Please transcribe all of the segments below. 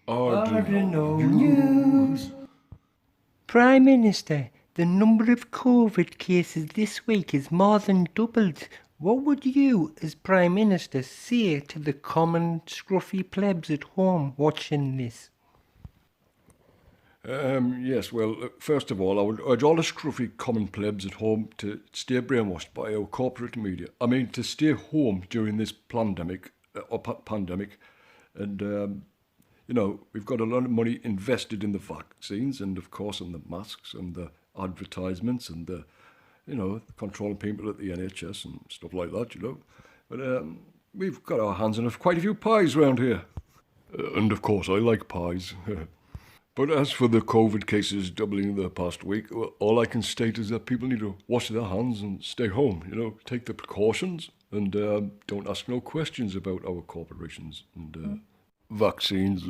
Ardunno News. Prime Minister, the number of COVID cases this week is more than doubled. What would you, as Prime Minister, say to the common scruffy plebs at home watching this? Yes, well, first of all, I would urge all the scruffy common plebs at home to stay brainwashed by our corporate media. I mean, to stay home during this pandemic, and, we've got a lot of money invested in the vaccines and, of course, in the masks and the advertisements and the, controlling people at the NHS and stuff like that, But we've got our hands on quite a few pies round here. And, of course, I like pies. But as for the COVID cases doubling the past week, well, all I can state is that people need to wash their hands and stay home, take the precautions and don't ask no questions about our corporations and vaccines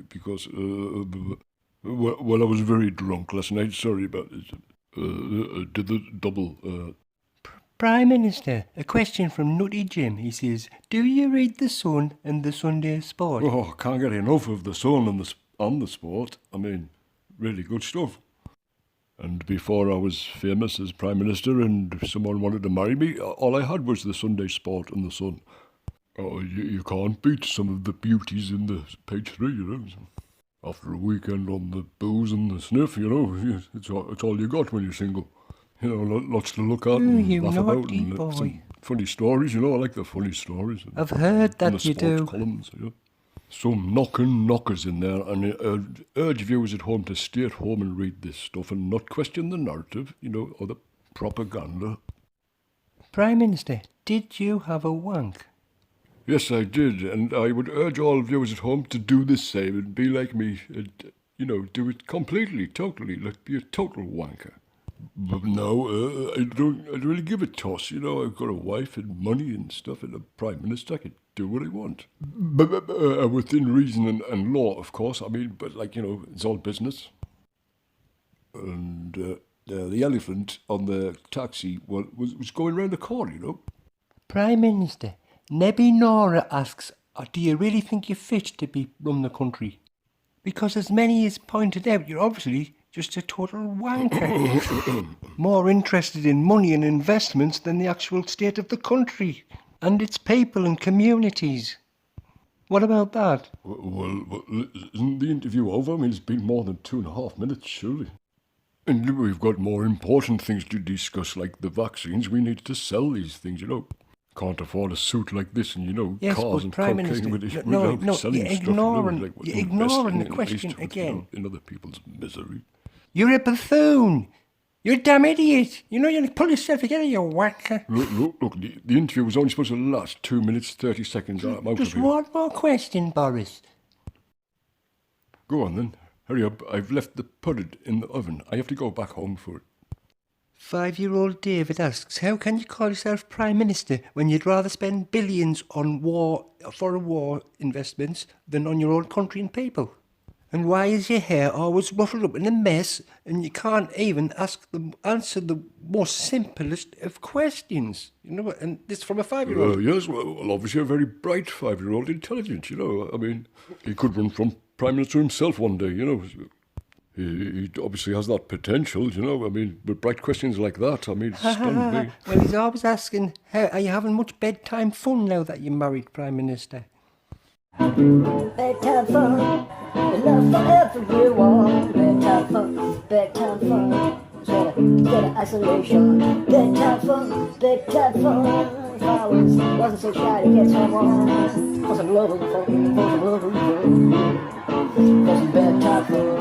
because, well, I was very drunk last night, sorry about it. Did the double... Prime Minister, a question from Nutty Jim. He says, do you read The Sun and the Sunday Sport? Oh, can't get enough of The Sun and the Sport. I mean, really good stuff. And before I was famous as Prime Minister and someone wanted to marry me, all I had was the Sunday Sport and the Sun. Oh, you can't beat some of the beauties in the page 3, After a weekend on the booze and the sniff, it's all you got when you're single. Lots to look at and laugh about and some funny stories, I like the funny stories. I've heard that you do. Columns, Some knockers in there, and urge viewers at home to stay at home and read this stuff and not question the narrative, or the propaganda. Prime Minister, did you have a wank? Yes, I did, and I would urge all viewers at home to do the same and be like me, and, do it completely, totally, be a total wanker. But no, I don't really give a toss, I've got a wife and money and stuff, and a Prime Minister, I can do what I want. But within reason and law, of course, but it's all business. And the elephant on the taxi was going round the corner, Prime Minister, Nebby Nora asks, do you really think you're fit to run the country? Because as many has pointed out, you're obviously just a total wanker. More interested in money and investments than the actual state of the country and its people and communities. What about that? Well, isn't the interview over? It's been more than 2.5 minutes, surely. And we've got more important things to discuss, like the vaccines. We need to sell these things, Can't afford a suit like this and, yes, cars and Prime cocaine Minister, without selling you're stuff. You're ignoring the question again. In other people's misery. You're a buffoon. You're a damn idiot. You pull yourself together, you wanker. Look, the interview was only supposed to last 2 minutes, 30 seconds. I'm out Just of here. one more question, Boris. Go on then. Hurry up. I've left the pudding in the oven. I have to go back home for it. 5-year-old David asks, how can you call yourself Prime Minister when you'd rather spend billions on foreign war investments than on your own country and people? And why is your hair always ruffled up in a mess and you can't even answer the most simplest of questions? And this from a 5-year-old. Yes, well, obviously a very bright 5-year-old, intelligent, he could run from Prime Minister himself one day, He obviously has that potential, with bright questions like that, it stunned me. Well, he's always asking, are you having much bedtime fun now that you're married, Prime Minister? Bedtime fun, enough for everyone. Bedtime fun, instead of isolation. Bedtime fun. If I wasn't so shy to get someone, for some love, for some bedtime fun.